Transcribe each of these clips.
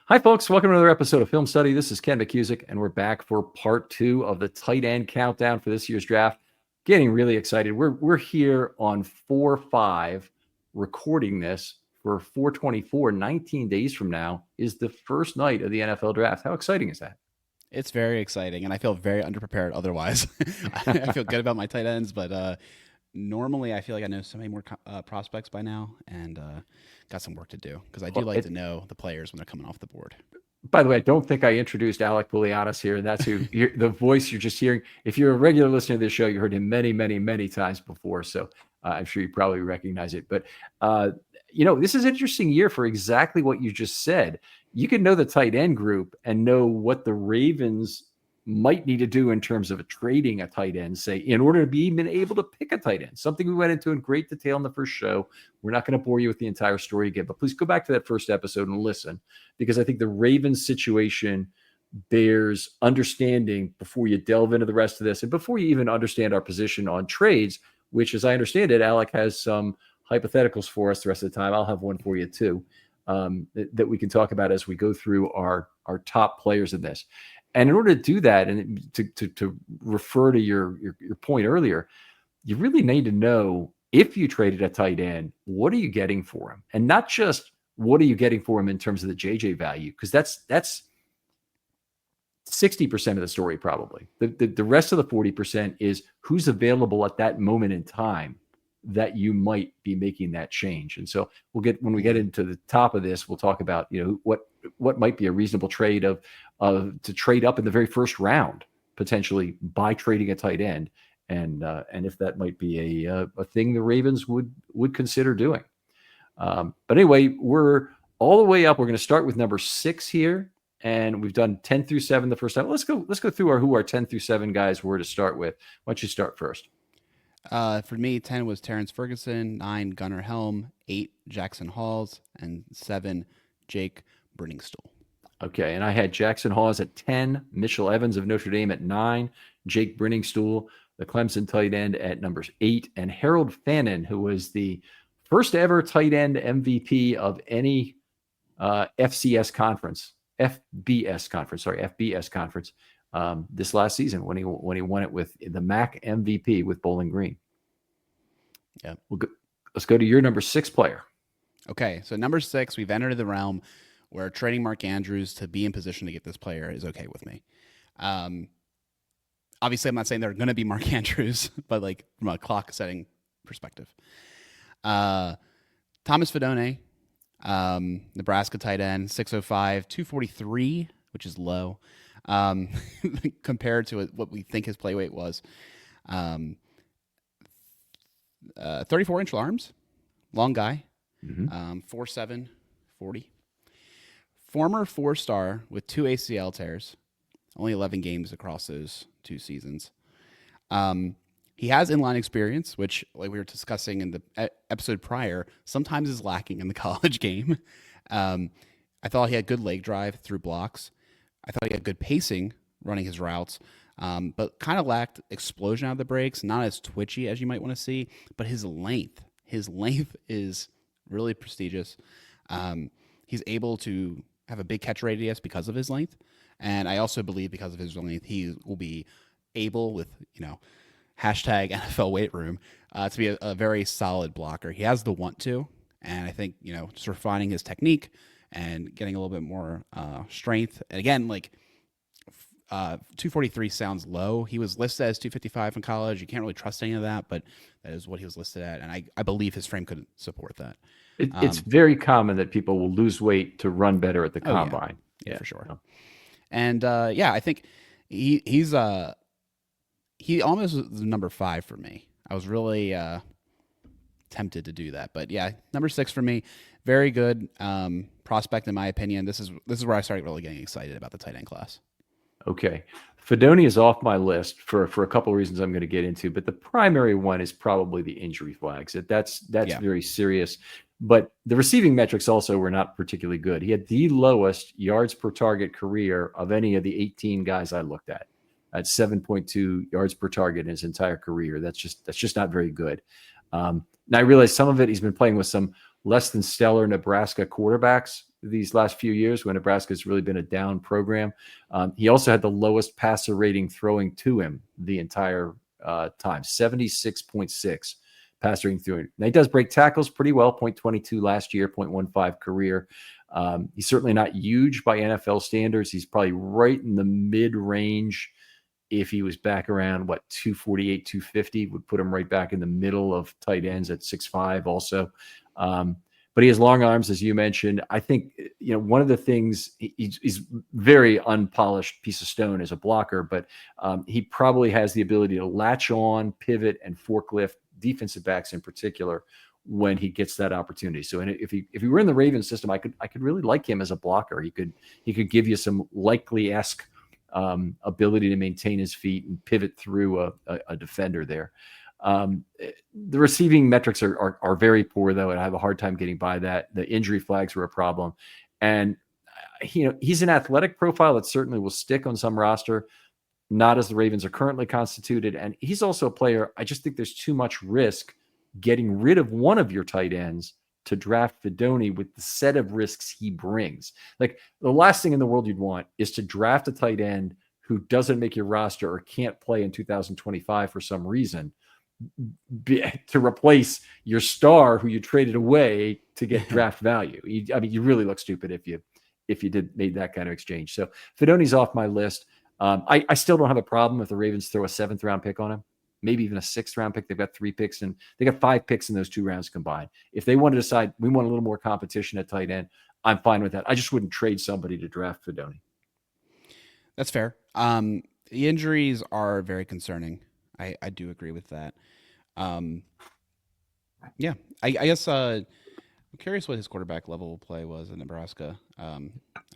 Hi, folks. Welcome to another episode of Film Study. This is Ken McCusick, and we're back for part 2 of the tight end countdown for this year's draft. Getting really excited. We're here on 4/5 recording this for 4/24. 19 days from now is the first night of the NFL draft. How exciting is that? It's very exciting, and I feel very underprepared otherwise. I feel good about my tight ends, but normally I feel like I know so many more prospects by now, and got some work to do because I do like to know the players when they're coming off the board. By the way, I don't think I introduced Alec Pulianas here, and that's who the voice you're just hearing. If you're a regular listener to this show, you heard him many, many, many times before, so I'm sure you probably recognize it. But this is an interesting year for exactly what you just said. You can know the tight end group and know what the Ravens might need to do in terms of trading a tight end, say, in order to be even able to pick a tight end, something we went into in great detail in the first show. We're not going to bore you with the entire story again, but please go back to that first episode and listen, because I think the Ravens situation bears understanding before you delve into the rest of this and before you even understand our position on trades, which, as I understand it, Alec has some hypotheticals for us the rest of the time. I'll have one for you too, that we can talk about as we go through our top players in this. And in order to do that, and to refer to your point earlier, you really need to know, if you traded a tight end, what are you getting for him? And not just what are you getting for him in terms of the JJ value, because that's 60% of the story probably. The rest of the 40% is who's available at that moment in time that you might be making that change. And so when we get into the top of this, we'll talk about, what might be a reasonable trade to trade up in the very first round, potentially by trading a tight end. And if that might be a thing the Ravens would consider doing. But anyway, we're all the way up. We're going to start with number 6 here. And we've done 10 through 7 the first time. Let's go through who our 10 through 7 guys were to start with. Why don't you start first? For me, 10 was Terrence Ferguson, 9 Gunnar Helm, 8 Jackson Halls, and 7 Jake Briningstool. Okay, and I had Jackson Hawes at 10, Mitchell Evans of Notre Dame at 9, Jake Briningstool, the Clemson tight end, at numbers 8, and Harold Fannin, who was the first ever tight end MVP of any FBS conference, this last season when he won it with the MAC MVP with Bowling Green. Yeah, let's go to your number 6 player. Okay, so number 6, we've entered the realm where trading Mark Andrews to be in position to get this player is okay with me. Obviously, I'm not saying they're going to be Mark Andrews, but like from a clock setting perspective. Thomas Fidone, Nebraska tight end, 605, 243, which is low compared to what we think his play weight was. 34-inch arms, long guy, 4'7", 40. Former 4-star with 2 ACL tears, only 11 games across those 2 seasons. He has inline experience, which, like we were discussing in the episode prior, sometimes is lacking in the college game. I thought he had good leg drive through blocks. I thought he had good pacing running his routes, but kind of lacked explosion out of the breaks, not as twitchy as you might want to see, but his length is really prestigious. He's able to have a big catch radius because of his length. And I also believe because of his length, he will be able, with, hashtag NFL weight room, to be a very solid blocker. He has the want to, and I think, just refining his technique and getting a little bit more strength. And again, 243 sounds low. He was listed as 255 in college. You can't really trust any of that, but that is what he was listed at. And I believe his frame could support that. It's very common that people will lose weight to run better at the combine. Yeah, for sure. And I think he almost was number 5 for me. I was really tempted to do that, but yeah, number 6 for me. Very good prospect in my opinion. This is where I started really getting excited about the tight end class. Okay, Fidone is off my list for a couple of reasons I'm going to get into, but the primary one is probably the injury flags. That's very serious. But the receiving metrics also were not particularly good. He had the lowest yards per target career of any of the 18 guys I looked at 7.2 yards per target in his entire career. That's just not very good. Now I realize some of it he's been playing with some less than stellar Nebraska quarterbacks these last few years when Nebraska's really been a down program. He also had the lowest passer rating throwing to him the entire time, 76.6 passer rating through him. Now he does break tackles pretty well, 0.22 last year, 0.15 career. He's certainly not huge by NFL standards. He's probably right in the mid-range. If he was back around, 248, 250, would put him right back in the middle of tight ends at 6'5" also. But he has long arms, as you mentioned. I think, one of the things, he's very unpolished piece of stone as a blocker, but he probably has the ability to latch on, pivot, and forklift defensive backs in particular when he gets that opportunity. So if he were in the Ravens system, I could really like him as a blocker. He could give you some Likely-esque ability to maintain his feet and pivot through a defender there. The receiving metrics are very poor, though, and I have a hard time getting by that. The injury flags were a problem. And, he's an athletic profile that certainly will stick on some roster, not as the Ravens are currently constituted. And he's also a player, I just think there's too much risk getting rid of one of your tight ends to draft Fidone with the set of risks he brings. Like, the last thing in the world you'd want is to draft a tight end who doesn't make your roster or can't play in 2025 for some reason to replace your star who you traded away to get draft value. You really look stupid if you made that kind of exchange. So Fidone's off my list. I still don't have a problem if the Ravens throw a 7th round pick on him, maybe even a 6th round pick. They've got 3 picks and they got 5 picks in those 2 rounds combined. If they want to decide we want a little more competition at tight end, I'm fine with that. I just wouldn't trade somebody to draft Fidone. That's fair. The injuries are very concerning. I do agree with that. Yeah, I guess I'm curious what his quarterback level play was in Nebraska. I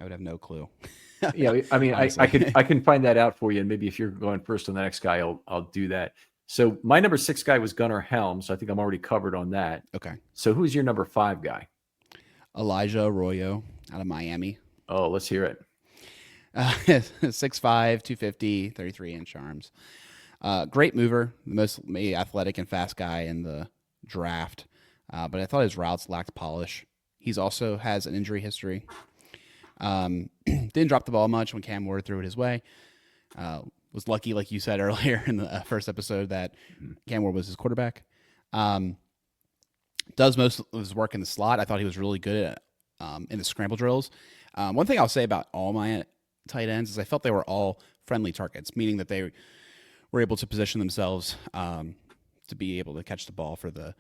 would have no clue. Yeah, I can find that out for you, and maybe if you're going first on the next guy, I'll do that. So my number 6 guy was Gunnar Helms. So I think I'm already covered on that. Okay. So who's your number 5 guy? Elijah Arroyo out of Miami. Oh, let's hear it. 6'5", 250, 33-inch arms. Great mover, the most athletic and fast guy in the draft. But I thought his routes lacked polish. He's also has an injury history. Didn't drop the ball much when Cam Ward threw it his way. Was lucky, like you said earlier in the first episode, that Cam Ward was his quarterback. Does most of his work in the slot. I thought he was really good at in the scramble drills. One thing I'll say about all my tight ends is I felt they were all friendly targets, meaning that they were able to position themselves to be able to catch the ball for the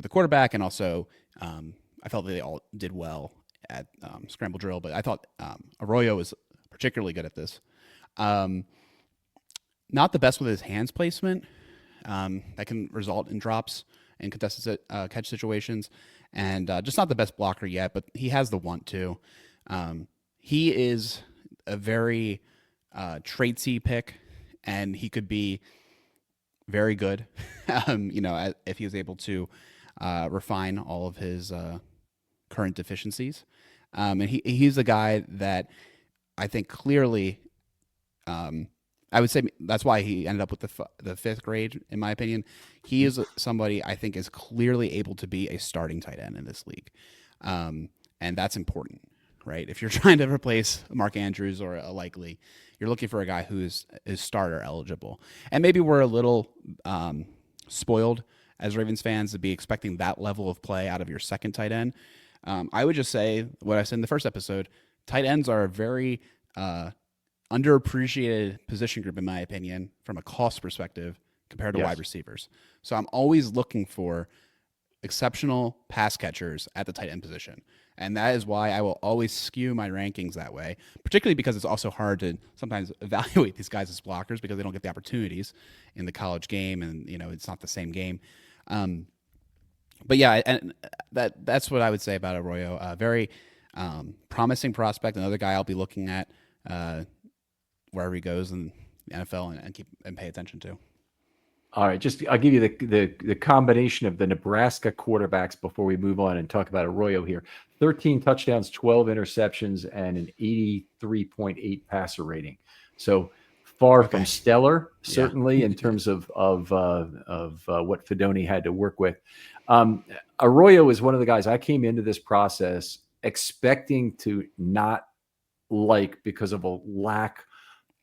quarterback, and also I felt that they all did well at scramble drill. But I thought Arroyo was particularly good at this. Not the best with his hands placement. That can result in drops and contested catch situations, and just not the best blocker yet. But he has the want to. He is a very traitsy pick, and he could be very good, if he was able to refine all of his current deficiencies. And he's a guy that I think clearly, I would say that's why he ended up with the 5th grade, in my opinion. He is somebody I think is clearly able to be a starting tight end in this league. And that's important, right? If you're trying to replace Mark Andrews or a Likely, you're looking for a guy who is starter eligible. And maybe we're a little spoiled as Ravens fans to be expecting that level of play out of your second tight end. I would just say what I said in the first episode, tight ends are a very underappreciated position group, in my opinion, from a cost perspective compared to wide receivers. So I'm always looking for exceptional pass catchers at the tight end position. And that is why I will always skew my rankings that way, particularly because it's also hard to sometimes evaluate these guys as blockers because they don't get the opportunities in the college game, and it's not the same game. But yeah, and that's what I would say about Arroyo. Very promising prospect, another guy I'll be looking at wherever he goes in the NFL and pay attention to. All right, I'll give you the combination of the Nebraska quarterbacks before we move on and talk about Arroyo here. 13 touchdowns, 12 interceptions, and an 83.8 passer rating. So far from stellar, certainly in terms of what Fidone had to work with. Arroyo is one of the guys I came into this process expecting to not like because of a lack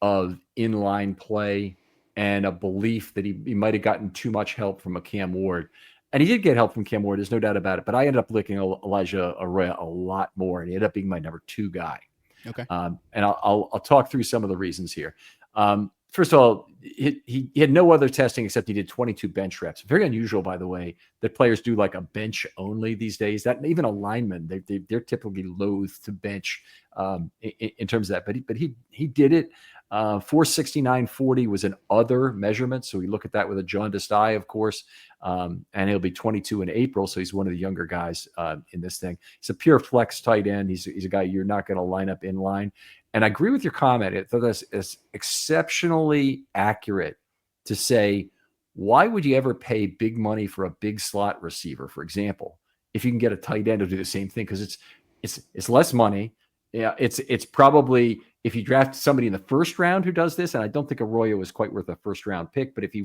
of inline play and a belief that he might have gotten too much help from a Cam Ward. And he did get help from Cam Ward, there's no doubt about it. But I ended up liking Elijah Arroyo a lot more, and he ended up being my number 2 guy. Okay. And I'll talk through some of the reasons here. First of all, he had no other testing except he did 22 bench reps. Very unusual, by the way, that players do like a bench only these days. That even a lineman, they're typically loath to bench in terms of that. But he did it. 469.40 was an other measurement. So we look at that with a jaundiced eye, of course. And he'll be 22 in April. So he's one of the younger guys in this thing. He's a pure flex tight end. He's a guy you're not going to line up in line. And I agree with your comment. I thought that's exceptionally accurate to say, why would you ever pay big money for a big slot receiver, for example, if you can get a tight end to do the same thing? Because it's less money. Yeah, it's probably, if you draft somebody in the first round who does this, and I don't think Arroyo was quite worth a first round pick, but if he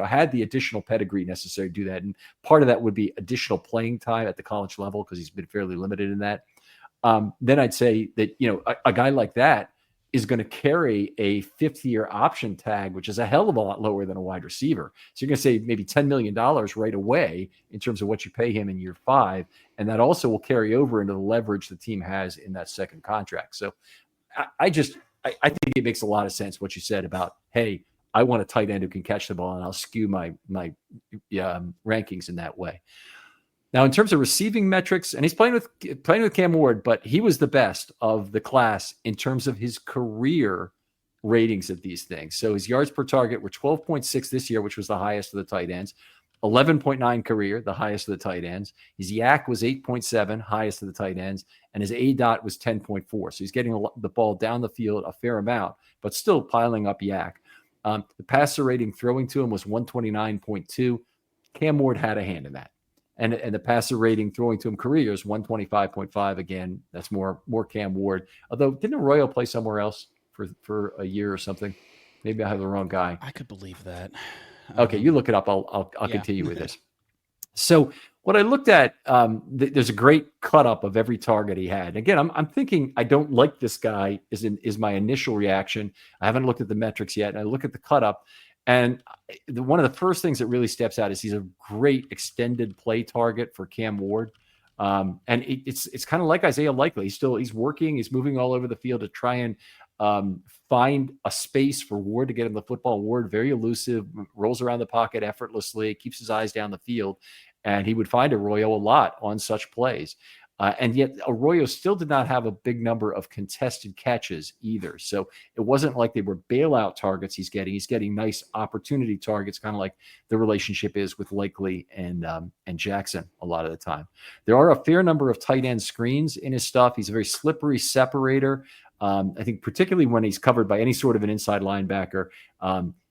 had the additional pedigree necessary to do that, and part of that would be additional playing time at the college level because he's been fairly limited in that. Then I'd say that, a guy like that is going to carry a 5th-year option tag, which is a hell of a lot lower than a wide receiver. So you're going to save maybe $10 million right away in terms of what you pay him in year 5. And that also will carry over into the leverage the team has in that second contract. So I think it makes a lot of sense what you said about, hey, I want a tight end who can catch the ball, and I'll skew my rankings in that way. Now, in terms of receiving metrics, and he's playing with Cam Ward, but he was the best of the class in terms of his career ratings of these things. So his yards per target were 12.6 this year, which was the highest of the tight ends, 11.9 career, the highest of the tight ends. His YAC was 8.7, highest of the tight ends, and his ADOT was 10.4. So he's getting the ball down the field a fair amount, but still piling up YAC. The passer rating throwing to him was 129.2. Cam Ward had a hand in that. And the passer rating throwing to him career is 125.5. Again, that's more Cam Ward. Although, didn't Arroyo play somewhere else for a year or something? Maybe I have the wrong guy. I could believe that. Okay, you look it up. I'll continue with this. So what I looked at, there's a great cut up of every target he had. Again, I'm thinking I don't like this guy is my initial reaction. I haven't looked at the metrics yet. And I look at the cut up. And one of the first things that really steps out is he's a great extended play target for Cam Ward. And it's kind of like Isaiah Likely. He's working. He's moving all over the field to try and find a space for Ward to get him the football. Ward, very elusive, rolls around the pocket effortlessly, keeps his eyes down the field. And he would find Arroyo a lot on such plays. And yet Arroyo still did not have a big number of contested catches either. So it wasn't like they were bailout targets he's getting. He's getting nice opportunity targets, kind of like the relationship is with Likely and Jackson a lot of the time. There are a fair number of tight end screens in his stuff. He's a very slippery separator. I think particularly when he's covered by any sort of an inside linebacker,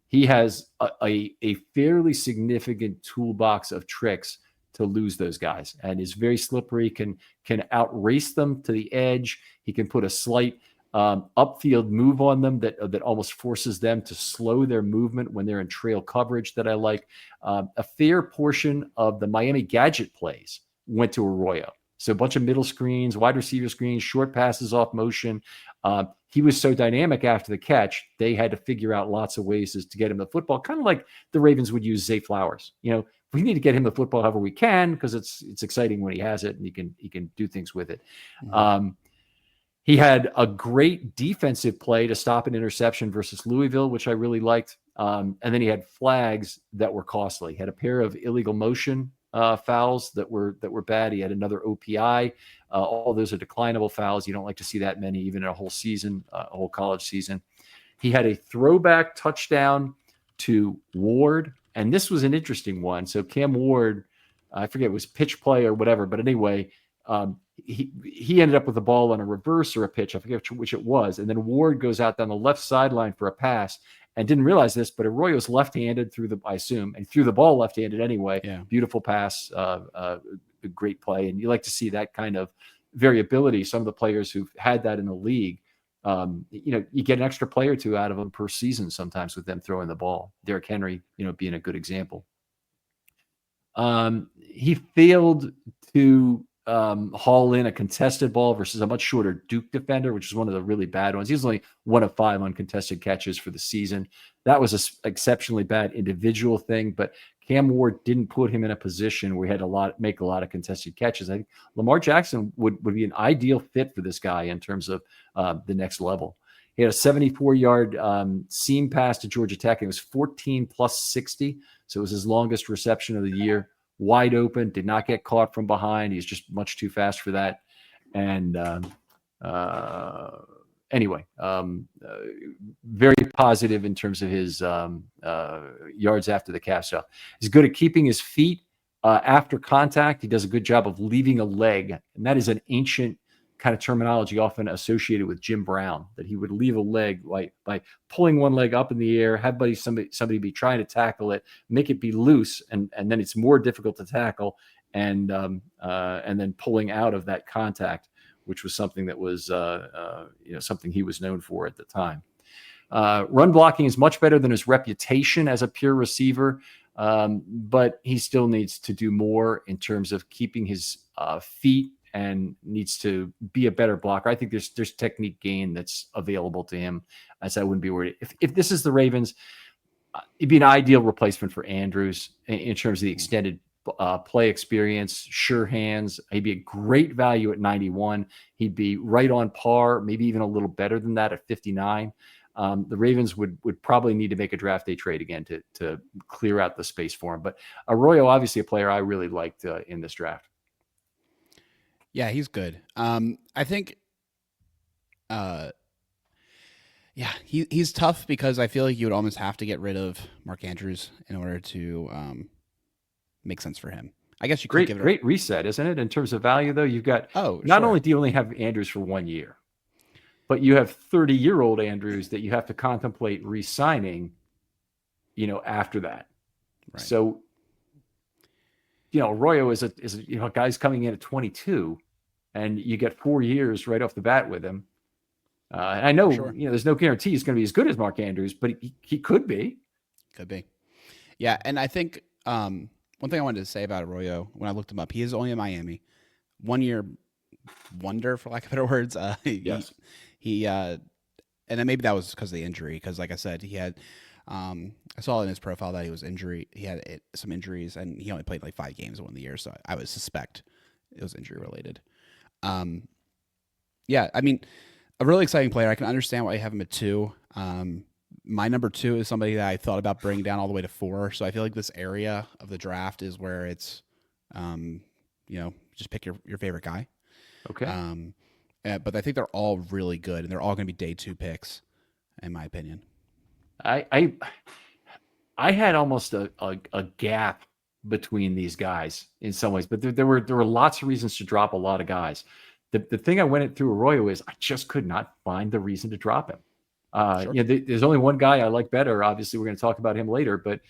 he has a fairly significant toolbox of tricks to lose those guys, and is very slippery, can outrace them to the edge. He can put a slight upfield move on them that almost forces them to slow their movement when they're in trail coverage that I like. A fair portion of the Miami gadget plays went to Arroyo. So a bunch of middle screens, wide receiver screens, short passes off motion. He was so dynamic after the catch, they had to figure out lots of ways to get him the football, kind of like the Ravens would use Zay Flowers. We need to get him the football however we can because it's exciting when he has it and he can do things with it. Mm-hmm. He had a great defensive play to stop an interception versus Louisville, which I really liked. And then he had flags that were costly. He had a pair of illegal motion fouls that were bad. He had another OPI. All those are declinable fouls. You don't like to see that many, even in a whole season, a whole college season. He had a throwback touchdown to Ward. And this was an interesting one. So Cam Ward, I forget, it was pitch play or whatever. But anyway, he ended up with the ball on a reverse or a pitch. I forget which it was. And then Ward goes out down the left sideline for a pass and didn't realize this, but Arroyo's left-handed I assume, and threw the ball left-handed anyway. Yeah. Beautiful pass, great play. And you like to see that kind of variability. Some of the players who've had that in the league, you get an extra play or two out of them per season sometimes with them throwing the ball. Derrick Henry, being a good example. He failed to haul in a contested ball versus a much shorter Duke defender, which is one of the really bad ones. He's only 1 of 5 uncontested catches for the season. That was an exceptionally bad individual thing, but Cam Ward didn't put him in a position where he had to make a lot of contested catches. I think Lamar Jackson would be an ideal fit for this guy in terms of the next level. He had a 74-yard seam pass to Georgia Tech. It was 14 plus 60, so it was his longest reception of the year. Wide open, did not get caught from behind. He's just much too fast for that. And anyway, very positive in terms of his yards after the catch. So he's good at keeping his feet after contact. He does a good job of leaving a leg, and that is an ancient kind of terminology often associated with Jim Brown, that he would leave a leg by pulling one leg up in the air, have somebody be trying to tackle it, make it be loose, and then it's more difficult to tackle, and then pulling out of that contact, which was something that was something he was known for at the time. Run blocking is much better than his reputation as a pure receiver, but he still needs to do more in terms of keeping his feet, and needs to be a better blocker. I think there's technique gain that's available to him, as I wouldn't be worried. If this is the Ravens, it'd be an ideal replacement for Andrews in terms of the extended play experience, sure hands. He'd be a great value at 91. He'd be right on par, maybe even a little better than that at 59. The Ravens would probably need to make a draft day trade again to clear out the space for him. But Arroyo, obviously a player I really liked in this draft. Yeah, he's good. I think, he's tough because I feel like you would almost have to get rid of Mark Andrews in order to make sense for him. I guess you could give it great reset, isn't it? In terms of value, though, you've got not only do you only have Andrews for 1 year, but you have 30-year-old Andrews that you have to contemplate re-signing, after that. Right. So, Arroyo is a guy's coming in at 22. And you get 4 years right off the bat with him. And I know, there's no guarantee he's going to be as good as Mark Andrews, but he could be. Could be. Yeah, and I think one thing I wanted to say about Arroyo, when I looked him up, he is only in Miami. 1 year wonder, for lack of better words. Yes. He and then maybe that was because of the injury, because like I said, he had I saw in his profile that he had some injuries, and he only played like 5 games in 1 year, so I would suspect it was injury related. I mean, a really exciting player. I can understand why you have him at 2. My number 2 is somebody that I thought about bringing down all the way to 4. So I feel like this area of the draft is where it's, just pick your favorite guy. Okay. But I think they're all really good, and they're all going to be day 2 picks, in my opinion. I had almost a gap between these guys in some ways, but there were lots of reasons to drop a lot of guys. The thing I went through Arroyo is I just could not find the reason to drop him. Sure. There's only one guy I like better. Obviously, we're going to talk about him later, but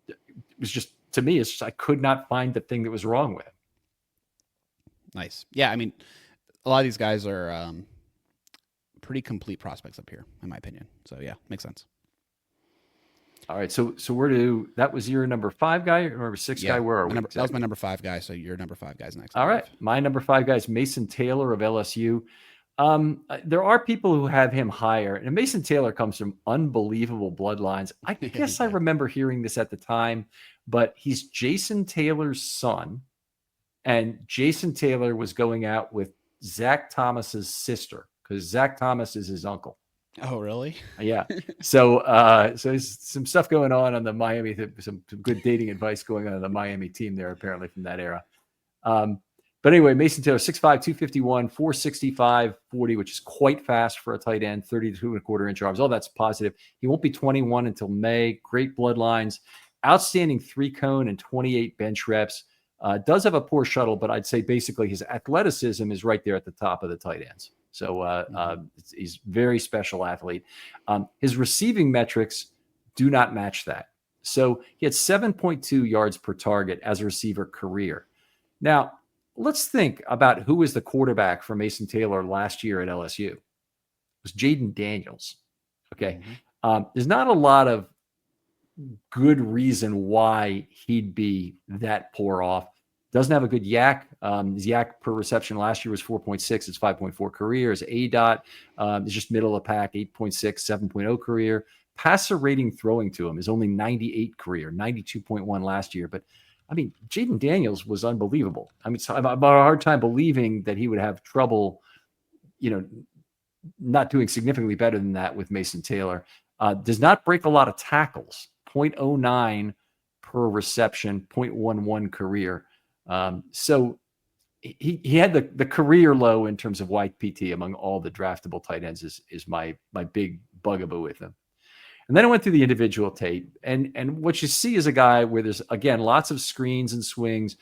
it was just, to me, it's just I could not find the thing that was wrong with him. Nice. Yeah, I mean, a lot of these guys are pretty complete prospects up here, in my opinion. So yeah, makes sense. All right, so that was your number 5 guy or number 6 guy? Where are we? That was my number 5 guy. So your number 5 guy's next. All right, my number 5 guy is Mason Taylor of LSU. There are people who have him higher, and Mason Taylor comes from unbelievable bloodlines. I guess I remember hearing this at the time, but he's Jason Taylor's son, and Jason Taylor was going out with Zach Thomas's sister because Zach Thomas is his uncle. Oh, really? Yeah. So there's some stuff going on the Miami, some good dating advice going on the Miami team there, apparently from that era. But anyway, Mason Taylor, 6'5", 251, 465, 40, which is quite fast for a tight end, 32.25-inch arms. All that's positive. He won't be 21 until May. Great bloodlines, outstanding 3-cone and 28 bench reps. Does have a poor shuttle, but I'd say basically his athleticism is right there at the top of the tight ends. So he's very special athlete. His receiving metrics do not match that. So he had 7.2 yards per target as a receiver career. Now, let's think about who was the quarterback for Mason Taylor last year at LSU. It was Jaden Daniels. Okay. There's not a lot of good reason why he'd be that poor off. Doesn't have a good yak. His yak per reception last year was 4.6. It's 5.4 career. His ADOT is just middle of the pack, 8.6, 7.0 career. Passer rating throwing to him is only 98 career, 92.1 last year. But I mean, Jaden Daniels was unbelievable. I mean, I have a hard time believing that he would have trouble, not doing significantly better than that with Mason Taylor. Does not break a lot of tackles, 0.09 per reception, 0.11 career. So he had the career low in terms of YPT among all the draftable tight ends is my big bugaboo with him. And then I went through the individual tape, and what you see is a guy where there's, again, lots of screens and swings.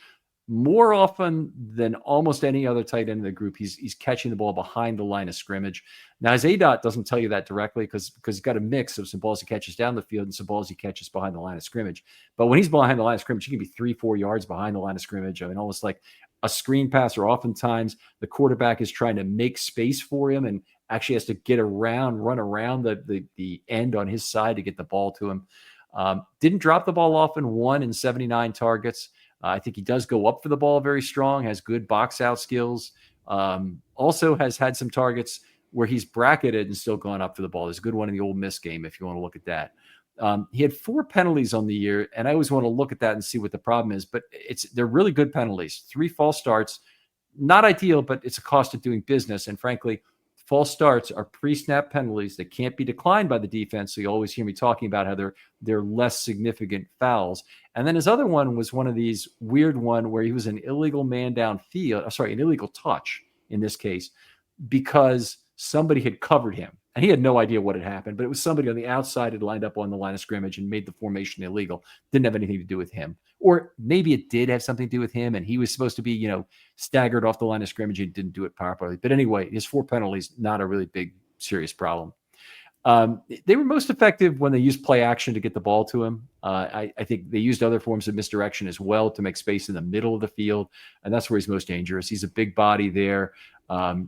More often than almost any other tight end in the group, he's catching the ball behind the line of scrimmage. Now, his ADOT doesn't tell you that directly because he's got a mix of some balls he catches down the field and some balls he catches behind the line of scrimmage. But when he's behind the line of scrimmage, he can be 3-4 yards behind the line of scrimmage. I mean, almost like a screen passer. Oftentimes, the quarterback is trying to make space for him and actually has to run around the end on his side to get the ball to him. Didn't drop the ball often, 1 in 79 targets. I think he does go up for the ball very strong, has good box out skills. Also has had some targets where he's bracketed and still gone up for the ball. There's a good one in the Ole Miss game if you want to look at that. He had 4 penalties on the year, and I always want to look at that and see what the problem is. But they're really good penalties. 3 false starts, not ideal, but it's a cost of doing business. And frankly, false starts are pre-snap penalties that can't be declined by the defense. So you always hear me talking about how they're less significant fouls. And then his other one was one of these weird one where he was an illegal man downfield. Sorry, an illegal touch in this case, because somebody had covered him. And he had no idea what had happened, but it was somebody on the outside had lined up on the line of scrimmage and made the formation illegal. Didn't have anything to do with him. Or maybe it did have something to do with him, and he was supposed to be, staggered off the line of scrimmage and didn't do it properly. But anyway, his 4 penalties, not a really big, serious problem. They were most effective when they used play action to get the ball to him. I think they used other forms of misdirection as well to make space in the middle of the field, and that's where he's most dangerous. He's a big body there.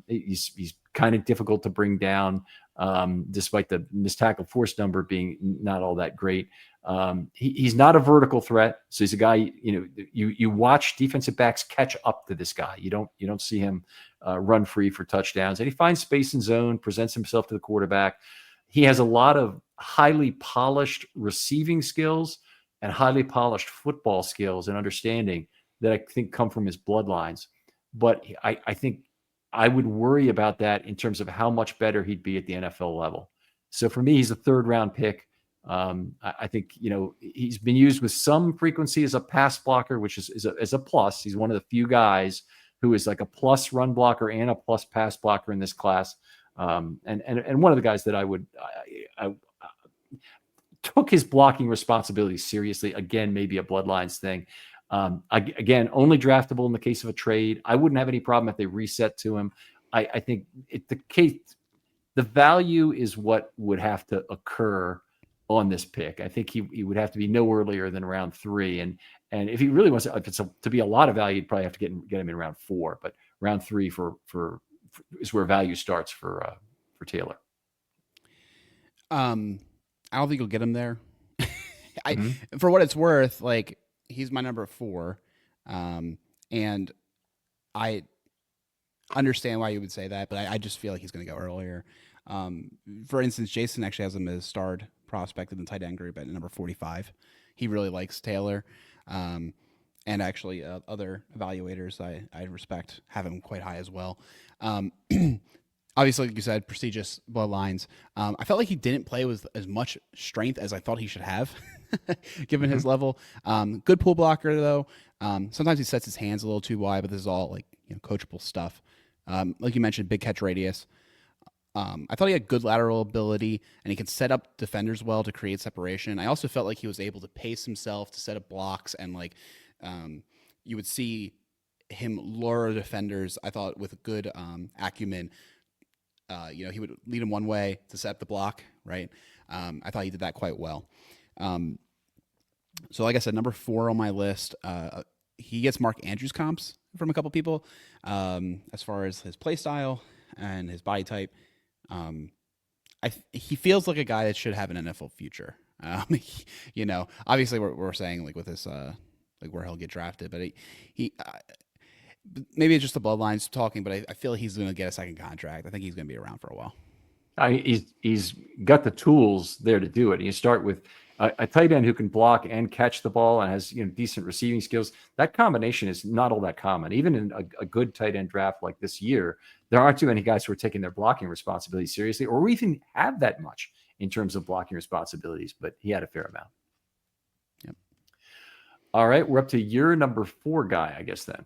He's kind of difficult to bring down, despite the missed tackle force number being not all that great. He's not a vertical threat, so he's a guy. You watch defensive backs catch up to this guy. You don't see him run free for touchdowns, and he finds space in zone, presents himself to the quarterback. He has a lot of highly polished receiving skills and highly polished football skills and understanding that I think come from his bloodlines. But I think I would worry about that in terms of how much better he'd be at the NFL level. So for me, he's a 3rd round pick. I think, he's been used with some frequency as a pass blocker, which is a plus. He's one of the few guys who is like a plus run blocker and a plus pass blocker in this class. And one of the guys that I took his blocking responsibility seriously. Again, maybe a bloodlines thing. Again, only draftable in the case of a trade. I wouldn't have any problem if they reset to him. I think the value is what would have to occur on this pick. I think he would have to be no earlier than round 3. And if he really wants to be a lot of value, you'd probably have to get him in round 4. But round 3 for is where value starts for Taylor. I don't think you'll get him there. For what it's worth, like, he's my number 4. And I understand why you would say that, but I just feel like he's going to go earlier. For instance, Jason actually has him as starred prospect in the tight end group at number 45. He really likes Taylor. And actually other evaluators I respect have him quite high as well. Obviously, like you said, prestigious bloodlines. I felt like he didn't play with as much strength as I thought he should have, given his level. Good pull blocker, though. Sometimes he sets his hands a little too wide, but this is all coachable stuff. Like you mentioned, big catch radius. I thought he had good lateral ability, and he could set up defenders well to create separation. I also felt like he was able to pace himself to set up blocks, and you would see him lure defenders, I thought, with good acumen. He would lead him one way to set up the block, right? I thought he did that quite well. So like I said, number 4 on my list, he gets Mark Andrews comps from a couple people as far as his play style and his body type. He feels like a guy that should have an NFL future. Obviously we're saying, like, with his like where he'll get drafted. But he maybe it's just the bloodlines talking, but I feel he's going to get a second contract. I think he's going to be around for a while. He's got the tools there to do it. You start with a tight end who can block and catch the ball and has decent receiving skills. That combination is not all that common. Even in a good tight end draft like this year, there aren't too many guys who are taking their blocking responsibility seriously, or even have that much in terms of blocking responsibilities. But he had a fair amount. Yep. All right, we're up to your number 4 guy, I guess then.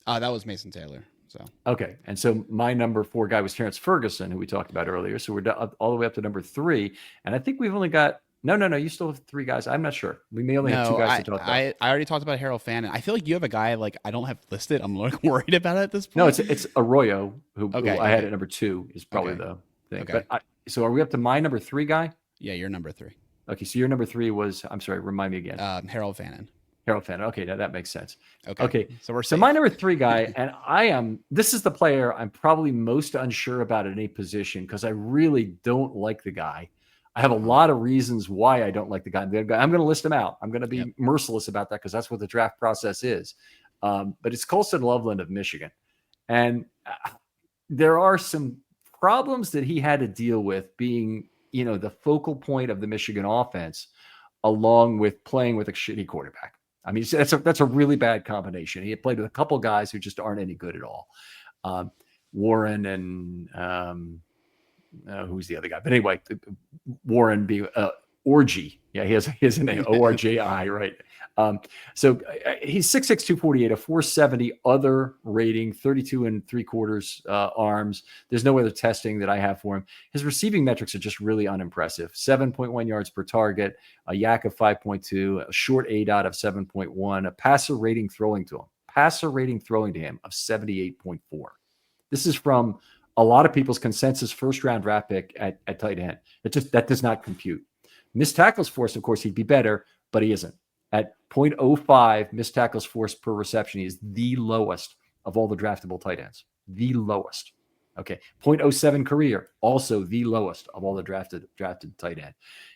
That was Mason Taylor. So okay, and so my number 4 guy was Terrence Ferguson, who we talked about earlier. So we're all the way up to number 3, and I think we've only got no. You still have 3 guys. I'm not sure. We may only have 2 guys to talk about. I already talked about Harold Fannin. I feel like you have a guy like I don't have listed. I'm like worried about it at this point. No, it's Arroyo who I had at number 2 is probably the thing. Okay. But so are we up to my number 3 guy? Yeah, you're number 3. Okay, so your number 3 was, I'm sorry, remind me again. Harold Fannin. Harold Fannin. Okay, now that makes sense. Okay. So my number 3 guy, and this is the player I'm probably most unsure about at any position because I really don't like the guy. I have a lot of reasons why I don't like the guy. I'm going to list them out. I'm going to be merciless about that because that's what the draft process is. But it's Colston Loveland of Michigan. And there are some problems that he had to deal with being, the focal point of the Michigan offense, along with playing with a shitty quarterback. I mean, that's a really bad combination. He had played with a couple guys who just aren't any good at all. Warren and who's the other guy? But anyway, Warren being Orgy. Yeah, he has a name, O-R-J-I, right? So he's 6'6", 248, a 470 other rating, 32 3/4 arms. There's no other testing that I have for him. His receiving metrics are just really unimpressive. 7.1 yards per target, a yak of 5.2, a short ADOT of 7.1, a passer rating throwing to him of 78.4. This is from a lot of people's consensus first-round draft pick at tight end. That does not compute. Missed tackles force, of course, he'd be better, but he isn't. At 0.05 missed tackles force per reception, he is the lowest of all the draftable tight ends. The lowest. Okay. 0.07 career, also the lowest of all the drafted tight end.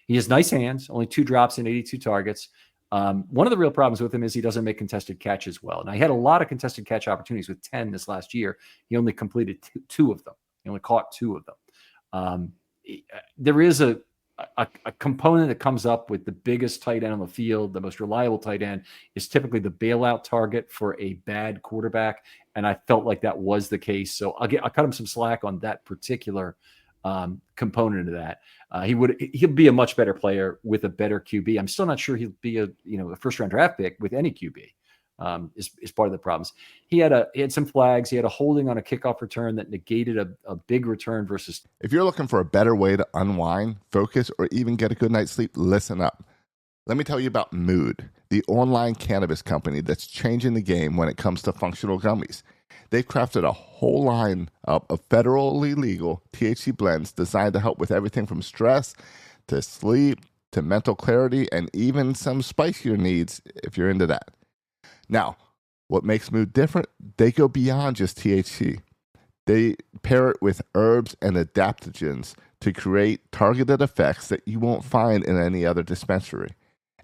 He has nice hands, only 2 drops and 82 targets. One of the real problems with him is he doesn't make contested catches well. Now, he had a lot of contested catch opportunities with 10 this last year. He only completed 2 of them. He only caught 2 of them. There is a component that comes up with the biggest tight end on the field, the most reliable tight end, is typically the bailout target for a bad quarterback. And I felt like that was the case. So I'll cut him some slack on that particular component of that. He'll be a much better player with a better QB. I'm still not sure he'll be a first round draft pick with any QB. Is part of the problems. He had some flags. He had a holding on a kickoff return that negated a big return versus. If you're looking for a better way to unwind, focus, or even get a good night's sleep, listen up. Let me tell you about Mood, the online cannabis company that's changing the game when it comes to functional gummies. They've crafted a whole line of federally legal THC blends designed to help with everything from stress to sleep to mental clarity and even some spicier needs if you're into that. Now, what makes Mood different? They go beyond just THC. They pair it with herbs and adaptogens to create targeted effects that you won't find in any other dispensary.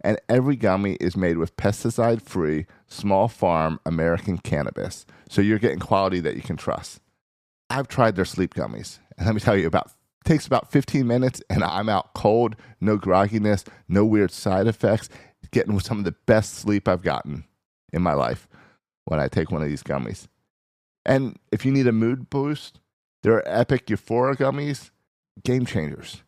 And every gummy is made with pesticide-free, small farm American cannabis, so you're getting quality that you can trust. I've tried their sleep gummies, and let me tell you, it takes about 15 minutes, and I'm out cold, no grogginess, no weird side effects, getting some of the best sleep I've gotten in my life when I take one of these gummies. And if you need a mood boost, there are Epic Euphoria gummies, game changers.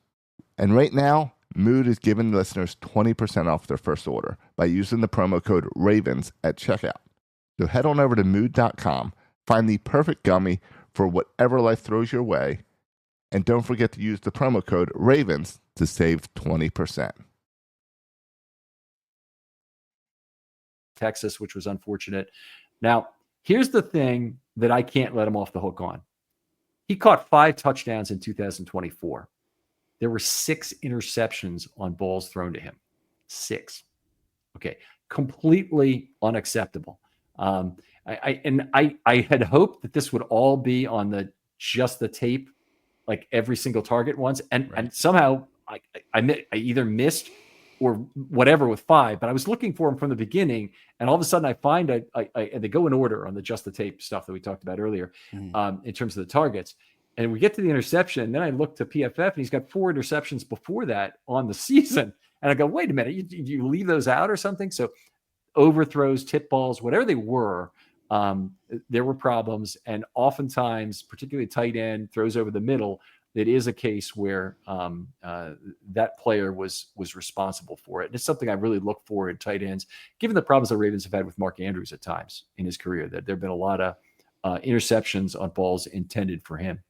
And right now, Mood is giving listeners 20% off their first order by using the promo code RAVENS at checkout. So head on over to mood.com, find the perfect gummy for whatever life throws your way, and don't forget to use the promo code RAVENS to save 20%. Texas, which was unfortunate. Now, here's the thing that I can't let him off the hook on. He caught 5 touchdowns in 2024. There were 6 interceptions on balls thrown to him. 6. Okay. Completely unacceptable. I had hoped that this would all be on just the tape, like every single target once. And somehow I either missed or whatever with 5, but I was looking for him from the beginning, and all of a sudden I find and they go in order on the just the tape stuff that we talked about earlier, in terms of the targets. And we get to the interception, and then I look to PFF, and he's got 4 interceptions before that on the season. And I go, wait a minute, you leave those out or something? So overthrows, tip balls, whatever they were, there were problems. And oftentimes, particularly tight end, throws over the middle, that is a case where that player was responsible for it. And it's something I really look for in tight ends, given the problems the Ravens have had with Mark Andrews at times in his career, that there have been a lot of interceptions on balls intended for him.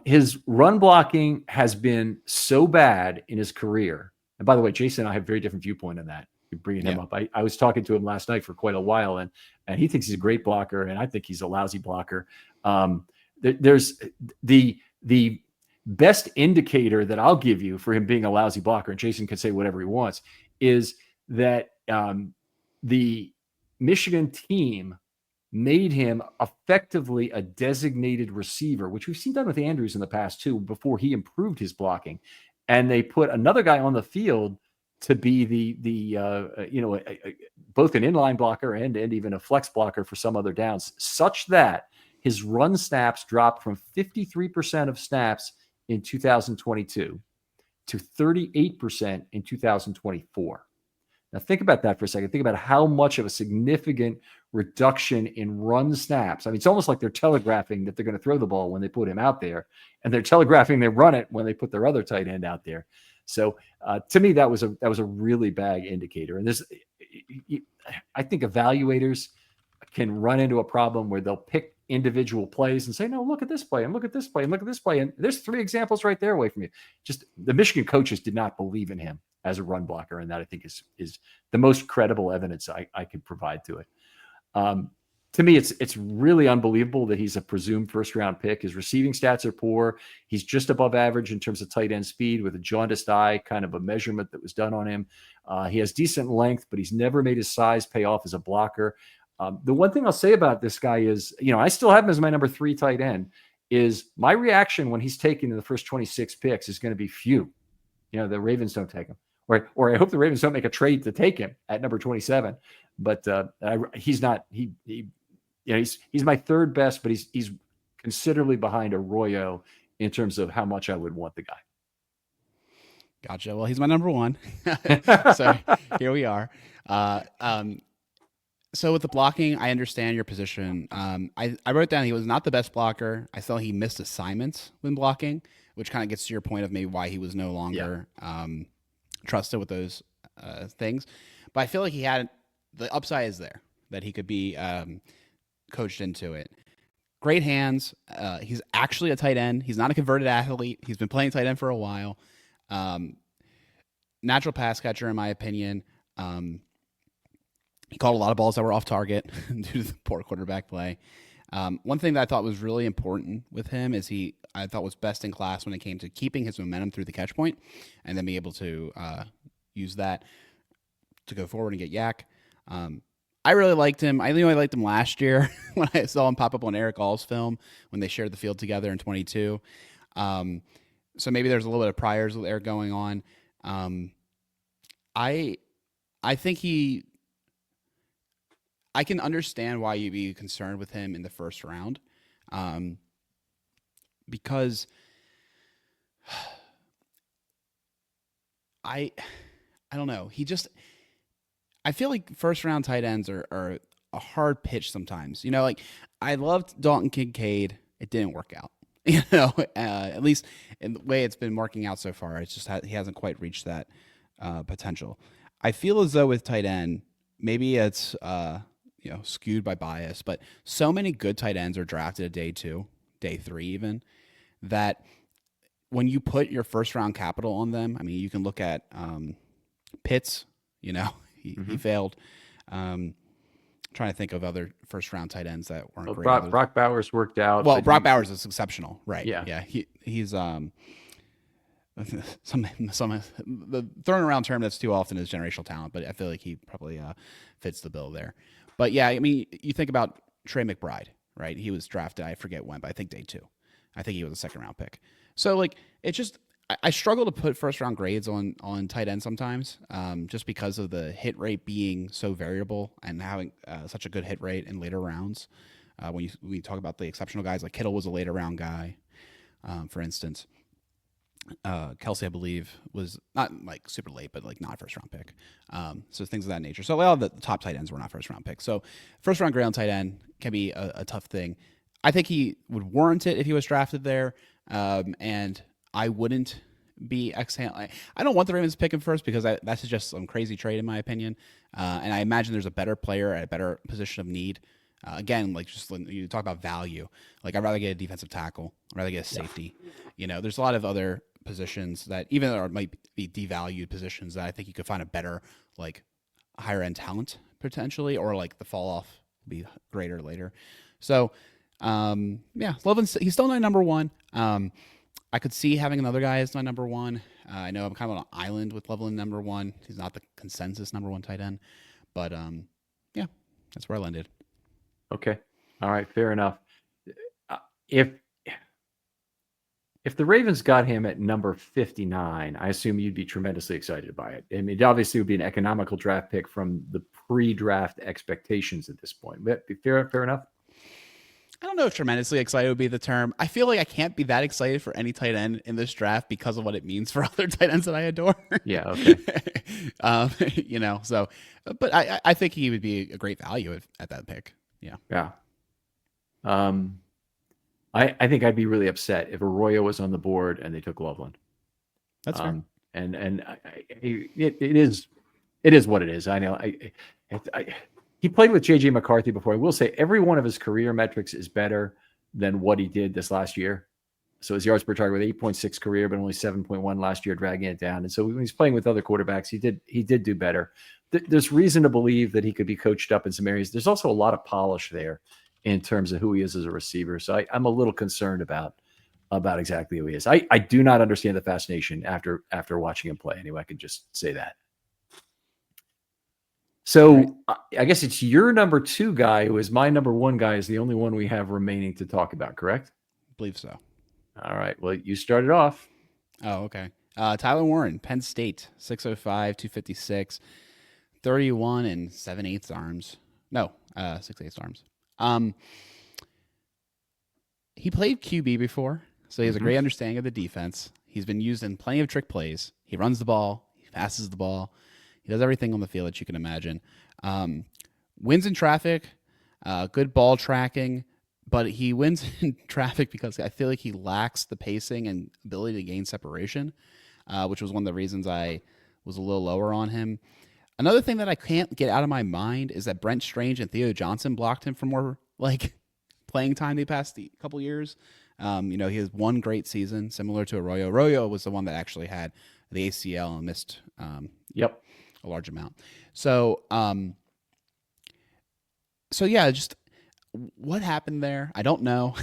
His run blocking has been so bad in his career. And by the way, Jason and I have a very different viewpoint on that. You're bringing him up. I was talking to him last night for quite a while, and he thinks he's a great blocker, and I think he's a lousy blocker. There's the best indicator that I'll give you for him being a lousy blocker, and Jason can say whatever he wants, is that the Michigan team made him effectively a designated receiver, which we've seen done with Andrews in the past too, before he improved his blocking. And they put another guy on the field to be both an inline blocker and even a flex blocker for some other downs, such that his run snaps dropped from 53% of snaps in 2022 to 38% in 2024. Now, think about that for a second. Think about how much of a significant reduction in run snaps. I mean, it's almost like they're telegraphing that they're going to throw the ball when they put him out there, and they're telegraphing they run it when they put their other tight end out there. So, to me, that was a really bad indicator. And I think evaluators can run into a problem where they'll pick individual plays and say, no, look at this play and look at this play and look at this play. And there's 3 examples right there away from you. Just the Michigan coaches did not believe in him as a run blocker. And that, I think, is the most credible evidence I could provide to it. To me, it's really unbelievable that he's a presumed first-round pick. His receiving stats are poor. He's just above average in terms of tight end speed with a jaundiced eye, kind of a measurement that was done on him. He has decent length, but he's never made his size pay off as a blocker. The one thing I'll say about this guy is, I still have him as my number 3 tight end, is my reaction when he's taken in the first 26 picks is going to be phew. The Ravens don't take him. Or I hope the Ravens don't make a trade to take him at number 27. But he's not. He's my 3rd best, but he's considerably behind Arroyo in terms of how much I would want the guy. Gotcha. Well, he's my number 1. So here we are. So with the blocking, I understand your position. I wrote down he was not the best blocker. I saw he missed assignments when blocking, which kind of gets to your point of maybe why he was no longer trusted with those things. But I feel like he had the upside is there, that he could be coached into it. Great hands. He's actually a tight end. He's not a converted athlete. He's been playing tight end for a while. Natural pass catcher, in my opinion. He caught a lot of balls that were off target due to the poor quarterback play. One thing that I thought was really important with him is I thought was best in class when it came to keeping his momentum through the catch point and then be able to use that to go forward and get yak. I really liked him. I knew I liked him last year when I saw him pop up on Eric All's film when they shared the field together in 22. So maybe there's a little bit of priors there going on. I think I can understand why you'd be concerned with him in the first round, because I don't know. I feel like first round tight ends are a hard pitch sometimes. I loved Dalton Kincaid. It didn't work out. At least in the way it's been working out so far, it's just he hasn't quite reached that potential. I feel as though with tight end, maybe it's skewed by bias, but so many good tight ends are drafted at day 2, day 3 even, that when you put your first round capital on them, I mean, you can look at Pitts, he failed. Trying to think of other first round tight ends that weren't great. Brock Bowers worked out. Well, Brock Bowers is exceptional, right? Yeah. He's the throwing around term that's too often is generational talent, but I feel like he probably fits the bill there. But yeah, I mean, you think about Trey McBride, right? He was drafted, I forget when, but I think day 2. I think he was a second round pick. So I struggle to put first round grades on tight end sometimes, just because of the hit rate being so variable and having such a good hit rate in later rounds. When we talk about the exceptional guys, like Kittle was a later round guy, for instance. Kelsey, I believe, was not like super late, but like not first round pick. So things of that nature. So all the top tight ends were not first round picks. So first round grade on tight end can be a tough thing. I think he would warrant it if he was drafted there. And I wouldn't be I don't want the Ravens to pick him first because that's just some crazy trade in my opinion. And I imagine there's a better player at a better position of need. Again, like just when you talk about value, like I'd rather get a defensive tackle, I'd rather get a safety. There's a lot of other positions that even though it might be devalued positions that I think you could find a better, like higher end talent potentially, or like the fall off will be greater later. So, Loveland's, he's still my number one. I could see having another guy as my number one. I know I'm kind of on an island with Loveland number one. He's not the consensus number one tight end, but that's where I landed. Okay. All right. Fair enough. If the Ravens got him at number 59, I assume you'd be tremendously excited by it. I mean, it obviously would be an economical draft pick from the pre-draft expectations at this point. But fair enough? I don't know if tremendously excited would be the term. I feel like I can't be that excited for any tight end in this draft because of what it means for other tight ends that I adore. Yeah, okay. But I think he would be a great value at that pick. Yeah. Yeah. I think I'd be really upset if Arroyo was on the board and they took Loveland. That's fair. It is what it is. I know. He played with J.J. McCarthy before. I will say every one of his career metrics is better than what he did this last year. So his yards per target with 8.6 career, but only 7.1 last year, dragging it down. And so when he's playing with other quarterbacks, he did do better. There's reason to believe that he could be coached up in some areas. There's also a lot of polish there in terms of who he is as a receiver. So I'm a little concerned about exactly who he is. I do not understand the fascination after watching him play. Anyway, I can just say that. So I guess it's your number two guy who is my number one guy is the only one we have remaining to talk about, correct? I believe so. All right. Well, you started off. Oh, okay. Tyler Warren, Penn State, 605, 256, 31 and 7/8 arms. No, 6/8 arms. He played QB before, so he has a great understanding of the defense. He's been used in plenty of trick plays. He runs the ball. He passes the ball. He does everything on the field that you can imagine. Wins in traffic, good ball tracking, but he wins in traffic because I feel like he lacks the pacing and ability to gain separation, which was one of the reasons I was a little lower on him. Another thing that I can't get out of my mind is that Brent Strange and Theo Johnson blocked him for more playing time the past couple years. He has one great season, similar to Arroyo. Arroyo was the one that actually had the ACL and missed a large amount. So just what happened there? I don't know,